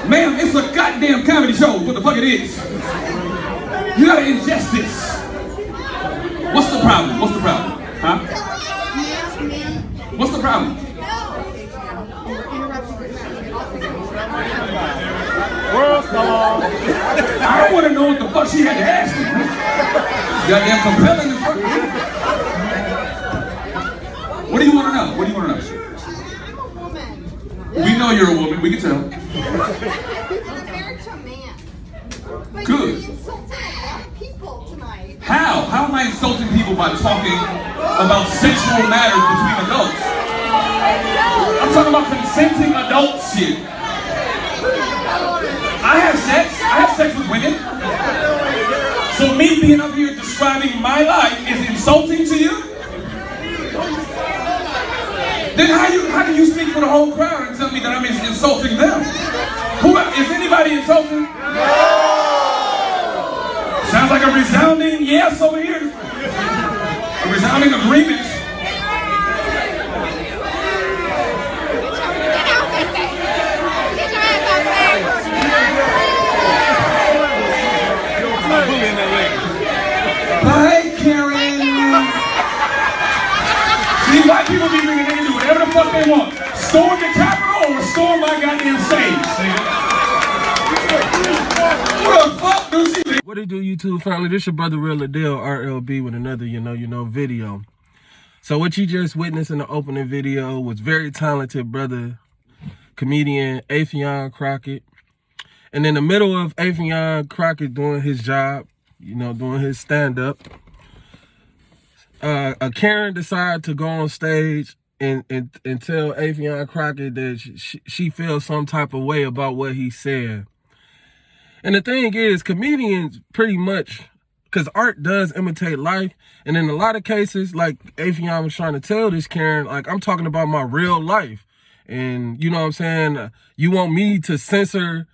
Ma'am, it's a goddamn comedy show. What the fuck it is? You gotta ingest this. What's the problem? What's the problem? Huh? What's the problem? I don't want to know what the fuck she had to ask me. Goddamn compelling as fuck. What do you want to know? What do you want to know? I'm a woman. We know you're a woman. We can tell. I'm married to a man. But Good. you insulted a lot of people tonight. How? How am I insulting people by talking about sexual matters between adults? I'm talking about consenting adult shit. I have sex with women. So me being up here describing my life is insulting to you? Then how do you speak for the whole crowd and tell me that I'm insulting them? Is anybody insulting? No! Sounds like a resounding yes over here. A resounding agreement. Hi, Karen. See, white people be thinking they can do whatever the fuck they want. Storm the Capitol or storm my goddamn stage. What the fuck do she think? What it do, YouTube family? This your brother Real Adele RLB with another you know video. So what you just witnessed in the opening video was very talented brother comedian Affion Crocketts. And in the middle of Affion Crocketts doing his job, doing his stand-up, a Karen decided to go on stage and tell Affion Crocketts that she feels some type of way about what he said. And the thing is, comedians pretty much, because art does imitate life, and in a lot of cases, like Affion was trying to tell this Karen, like, I'm talking about my real life. And you know what I'm saying? You want me to censor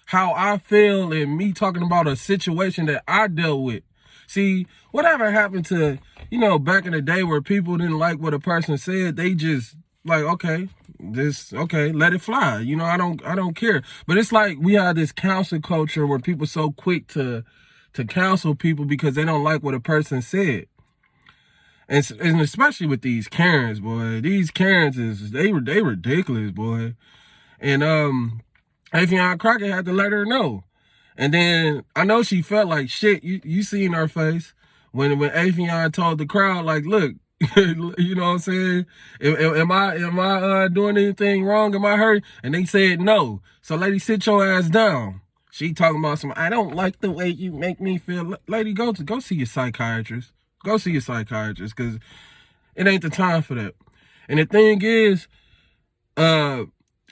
how I feel and me talking about a situation that I dealt with. See, whatever happened to, back in the day where people didn't like what a person said, they just like, okay, let it fly. I don't care. But it's like we have this cancel culture where people so quick to cancel people because they don't like what a person said. And especially with these Karens, boy. These Karens they ridiculous, boy. And Affion Crocketts had to let her know. And then I know she felt like shit. You seen her face when Affion told the crowd, like, look, you know what I'm saying? Am I doing anything wrong? Am I hurt? And they said no. So lady, sit your ass down. She talking about I don't like the way you make me feel. Lady, go see your psychiatrist. Go see your psychiatrist, because it ain't the time for that. And the thing is,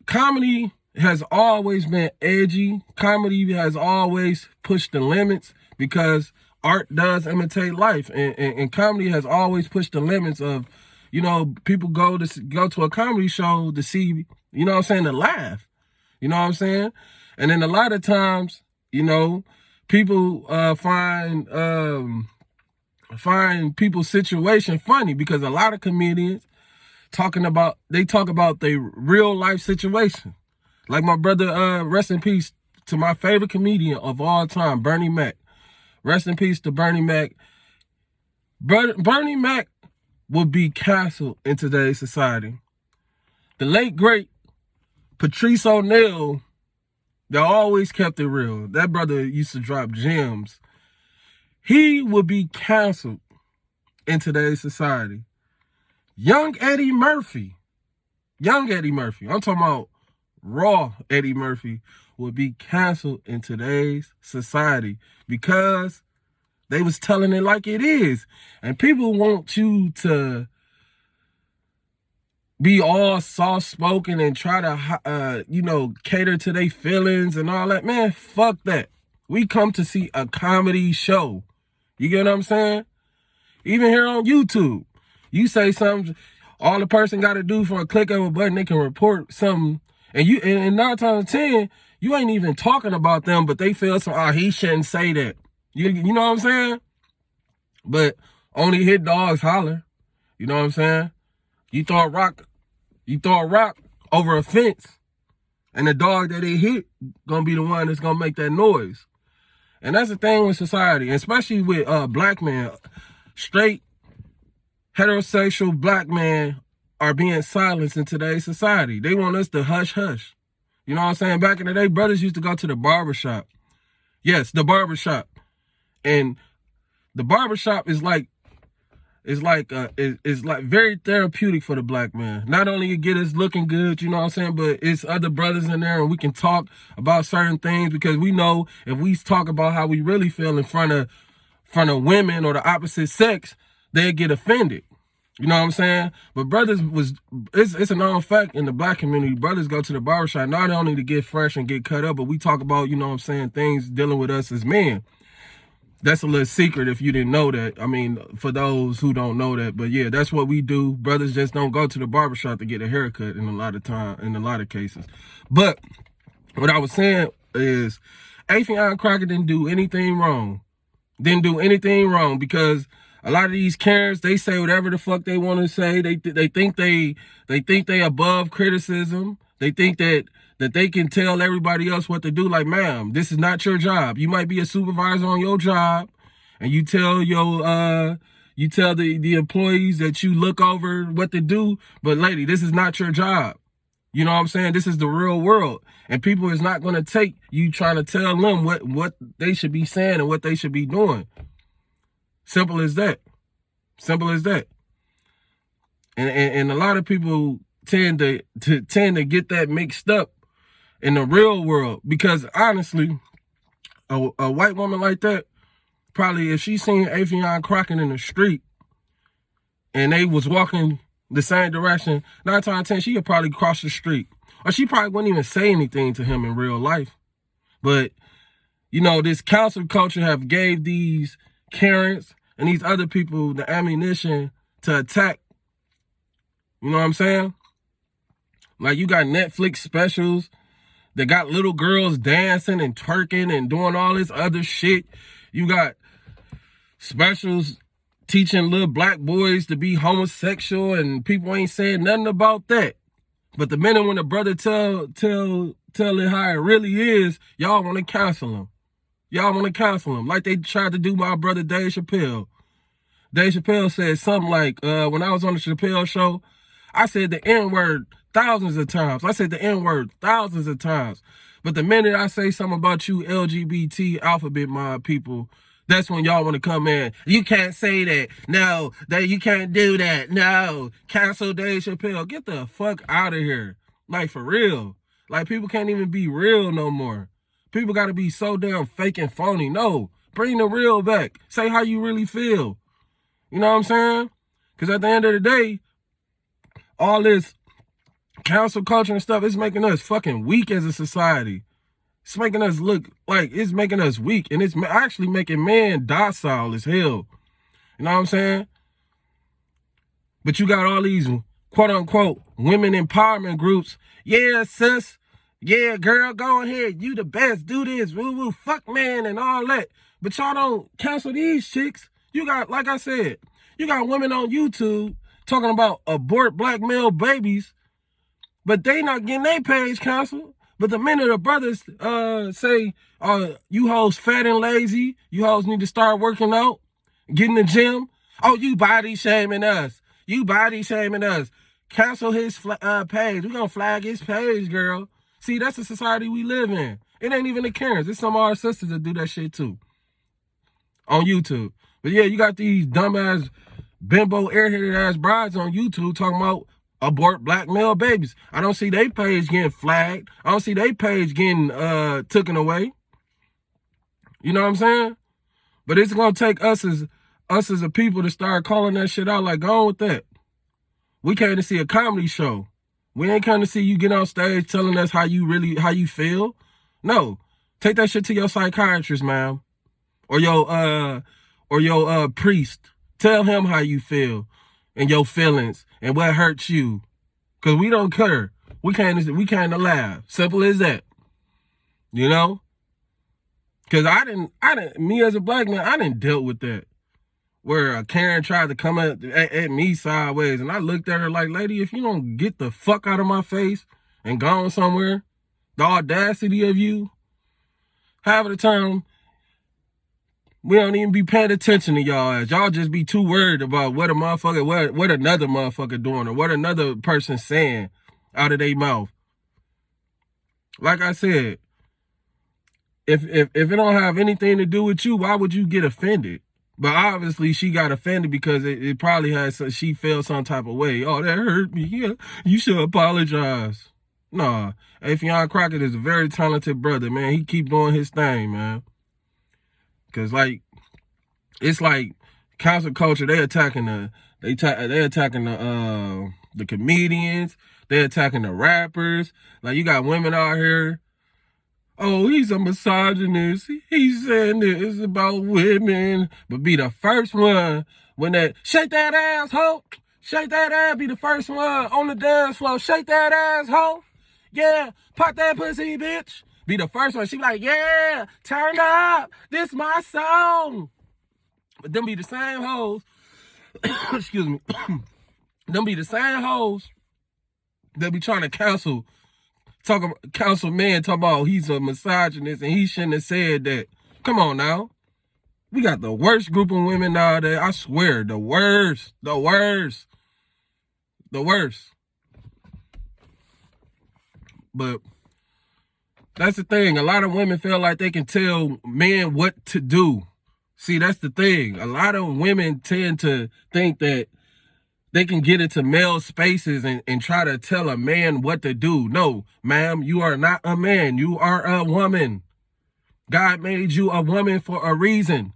comedy has always been edgy. Comedy has always pushed the limits because art does imitate life. And comedy has always pushed the limits of, people go to a comedy show to see, to laugh. You know what I'm saying? And then a lot of times, people find people's situation funny because a lot of comedians talk about their real life situation. Like my brother, rest in peace to my favorite comedian of all time, Bernie Mac. Rest in peace to Bernie Mac. Bernie Mac would be canceled in today's society. The late great Patrice O'Neal, they always kept it real. That brother used to drop gems. He would be canceled in today's society. Young Eddie Murphy, I'm talking about raw Eddie Murphy, would be canceled in today's society because they was telling it like it is. And people want you to be all soft-spoken and try to, cater to their feelings and all that. Man, fuck that. We come to see a comedy show. You get what I'm saying? Even here on YouTube, you say something, all the person got to do for a click of a button, they can report something. And 9 times out of 10, you ain't even talking about them, but they feel he shouldn't say that. You know what I'm saying? But only hit dogs holler. You know what I'm saying? You throw a rock over a fence, And the dog that they hit gonna be the one that's gonna make that noise. And that's the thing with society, especially with black men. Straight, heterosexual black men are being silenced in today's society. They want us to hush hush. You know what I'm saying? Back in the day, brothers used to go to the barbershop. Yes, the barbershop. And the barbershop is like very therapeutic for the black man. Not only you get us looking good, you know what I'm saying, but it's other brothers in there and we can talk about certain things, because we know if we talk about how we really feel in front of women or the opposite sex, they'll get offended. You know what I'm saying? But brothers it's a known fact in the black community, brothers go to the barbershop not only to get fresh and get cut up, but we talk about, you know what I'm saying, things dealing with us as men. That's a little secret if you didn't know that. I mean, for those who don't know that. But yeah, that's what we do. Brothers just don't go to the barbershop to get a haircut in a lot of cases. But what I was saying is Affion Crockett didn't do anything wrong. Because a lot of these Karens, they say whatever the fuck they want to say. They think they above criticism. They think that they can tell everybody else what to do. Like, ma'am, this is not your job. You might be a supervisor on your job, and you tell the employees that you look over what to do. But lady, this is not your job. You know what I'm saying? This is the real world. And people is not going to take you trying to tell them what they should be saying and what they should be doing. Simple as that. And a lot of people tend to get that mixed up in the real world, because honestly, a white woman like that, probably if she seen Affion Crockett in the street and they was walking the same direction, 9 times out of 10, she could probably cross the street. Or she probably wouldn't even say anything to him in real life. But, you know, this council culture have gave these Karens and these other people the ammunition to attack. You know what I'm saying? Like, you got Netflix specials that got little girls dancing and twerking and doing all this other shit. You got specials teaching little black boys to be homosexual, and people ain't saying nothing about that. But the minute when the brother tell it how it really is, y'all want to cancel him. Like they tried to do my brother Dave Chappelle. Dave Chappelle said something like, when I was on the Chappelle show, I said the N-word thousands of times. But the minute I say something about you LGBT alphabet mob people, that's when y'all want to come in. You can't say that. No, you can't do that. No, cancel Dave Chappelle. Get the fuck out of here. Like, for real. Like, people can't even be real no more. People got to be so damn fake and phony. No, bring the real back. Say how you really feel. You know what I'm saying? Because at the end of the day, all this cancel culture and stuff, it's making us fucking weak as a society. It's making us look like it's making us weak, and it's actually making men docile as hell. You know what I'm saying? But you got all these quote unquote women empowerment groups. Yeah, sis. Yeah, girl, go ahead. You the best. Do this. Woo woo. Fuck man and all that. But y'all don't cancel these chicks. You got, like I said, you got women on YouTube talking about abort black male babies, but they not getting their page canceled. But the minute the brothers say, you hoes fat and lazy, you hoes need to start working out, get in the gym. Oh, you body shaming us. Cancel his page. We're going to flag his page, girl. See, that's the society we live in. It ain't even the Karens. It's some of our sisters that do that shit too on YouTube. But yeah, you got these dumbass, bimbo, airheaded ass brides on YouTube talking about abort black male babies. I don't see their page getting flagged. I don't see their page getting taken away. You know what I'm saying? But it's gonna take us as a people to start calling that shit out. Like, go on with that. We came to see a comedy show. We ain't come to see you get on stage telling us how you feel. No, take that shit to your psychiatrist, ma'am, or your priest. Tell him how you feel and your feelings and what hurts you, cause we don't care. We can't laugh. Simple as that. You know? Cause me as a black man, I didn't deal with that. Where a Karen tried to come at me sideways, and I looked at her like, lady, if you don't get the fuck out of my face and gone somewhere, The audacity of you. Half of the time, we don't even be paying attention to y'all ass. Y'all just be too worried about what a motherfucker, what another motherfucker doing or what another person saying out of their mouth. Like I said, if it don't have anything to do with you, why would you get offended? But obviously she got offended because it probably had she felt some type of way. Oh, that hurt me. Yeah, you should apologize. Nah, Affion Crockett is a very talented brother, man. He keep doing his thing, man. Cause like, it's like cancel culture. They attacking the comedians. They attacking the rappers. Like you got women out here. Oh, he's a misogynist. He's saying this about women, but be the first one when that shake that ass, ho. Shake that ass. Be the first one on the dance floor. Shake that ass, ho. Yeah, pop that pussy, bitch. Be the first one. She be like, yeah, turn up. This my song. But them be the same hoes. Excuse me. Them be the same hoes that be trying to counsel man talking about he's a misogynist and he shouldn't have said that. Come on now. We got the worst group of women nowadays. I swear, the worst. The worst. The worst. But that's the thing. A lot of women feel like they can tell men what to do. See, that's the thing. A lot of women tend to think that they can get into male spaces and try to tell a man what to do. No, ma'am, you are not a man. You are a woman. God made you a woman for a reason.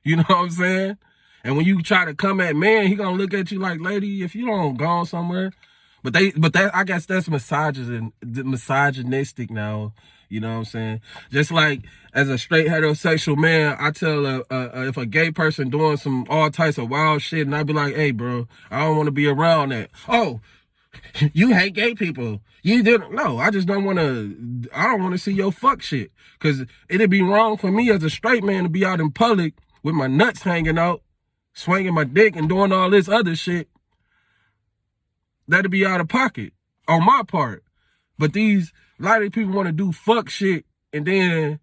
You know what I'm saying? And when you try to come at man, he gonna look at you like, lady, if you don't go somewhere. But that I guess that's misogynistic now. You know what I'm saying? Just like as a straight heterosexual man, I tell if a gay person doing some all types of wild shit, and I be like, hey, bro, I don't want to be around that. Oh, you hate gay people. You didn't. No, I just don't want to. I don't want to see your fuck shit. Because it'd be wrong for me as a straight man to be out in public with my nuts hanging out, swinging my dick and doing all this other shit. That'd be out of pocket on my part. But a lot of these people want to do fuck shit and then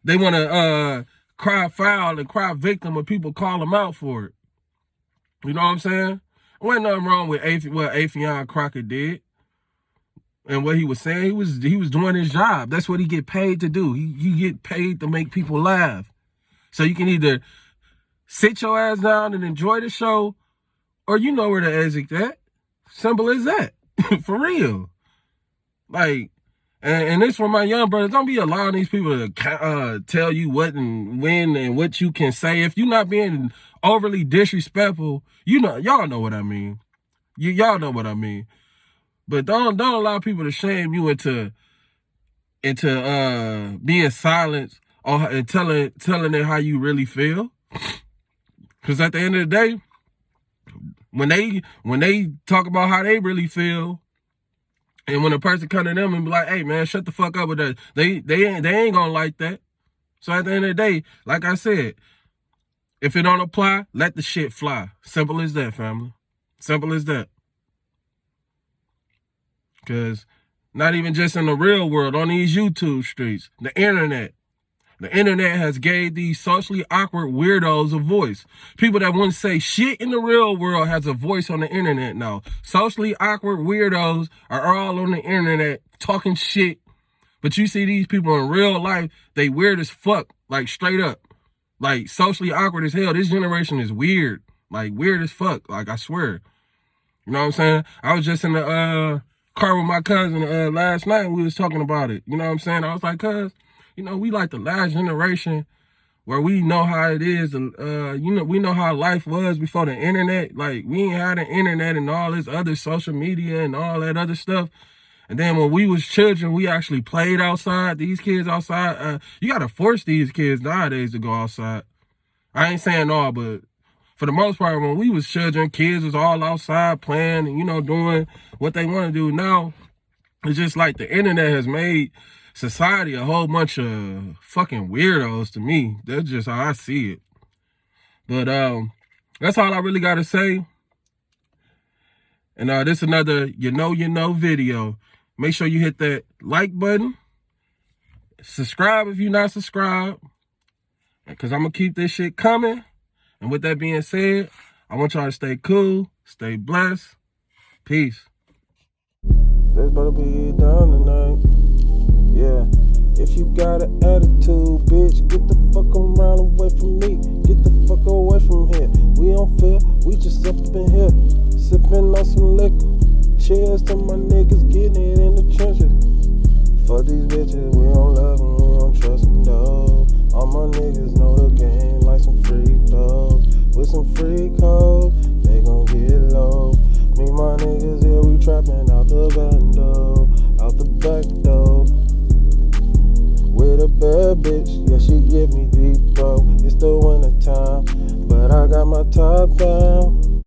they want to cry foul and cry victim when people call them out for it. You know what I'm saying? There wasn't nothing wrong with what Affion Crockett did and what he was saying. He was doing his job. That's what he get paid to do. He get paid to make people laugh. So you can either sit your ass down and enjoy the show, or you know where to exit at. Simple as that. For real. Like, and this for my young brothers, don't be allowing these people to tell you what and when and what you can say. If you're not being overly disrespectful, y'all know what I mean. Y'all know what I mean. But don't allow people to shame you into being silent and telling it how you really feel. Because at the end of the day, when they talk about how they really feel, and when a person come to them and be like, hey, man, shut the fuck up with that, they ain't gonna like that. So at the end of the day, like I said, if it don't apply, let the shit fly. Simple as that, family. Simple as that. Because not even just in the real world, on these YouTube streets, the internet has gave these socially awkward weirdos a voice. People that wouldn't say shit in the real world has a voice on the internet now. Socially awkward weirdos are all on the internet talking shit. But you see these people in real life, they weird as fuck. Like straight up. Like socially awkward as hell. This generation is weird. Like weird as fuck. Like I swear. You know what I'm saying? I was just in the car with my cousin last night and we was talking about it. You know what I'm saying? I was like, cuz, we like the last generation where we know how it is. We know how life was before the internet. Like, we ain't had the internet and all this other social media and all that other stuff. And then when we was children, we actually played outside. These kids outside, you got to force these kids nowadays to go outside. I ain't saying all, but for the most part, when we was children, kids was all outside playing and, doing what they want to do. Now, it's just like the internet has made society a whole bunch of fucking weirdos to me. That's just how I see it. But that's all I really got to say. And this another you know video. Make sure you hit that like button. Subscribe if you're not subscribed, because I'm going to keep this shit coming. And with that being said, I want y'all to stay cool, stay blessed. Peace. This better be done tonight. Yeah. If you got an attitude, bitch, get the fuck around away from me. Get the fuck away from here. We don't feel, we just up in here, sipping on some liquor. Cheers to my niggas getting it in the trenches. Fuck these bitches, we don't love them, we don't trust them, though. All my niggas know the game like some free throws. With some free codes,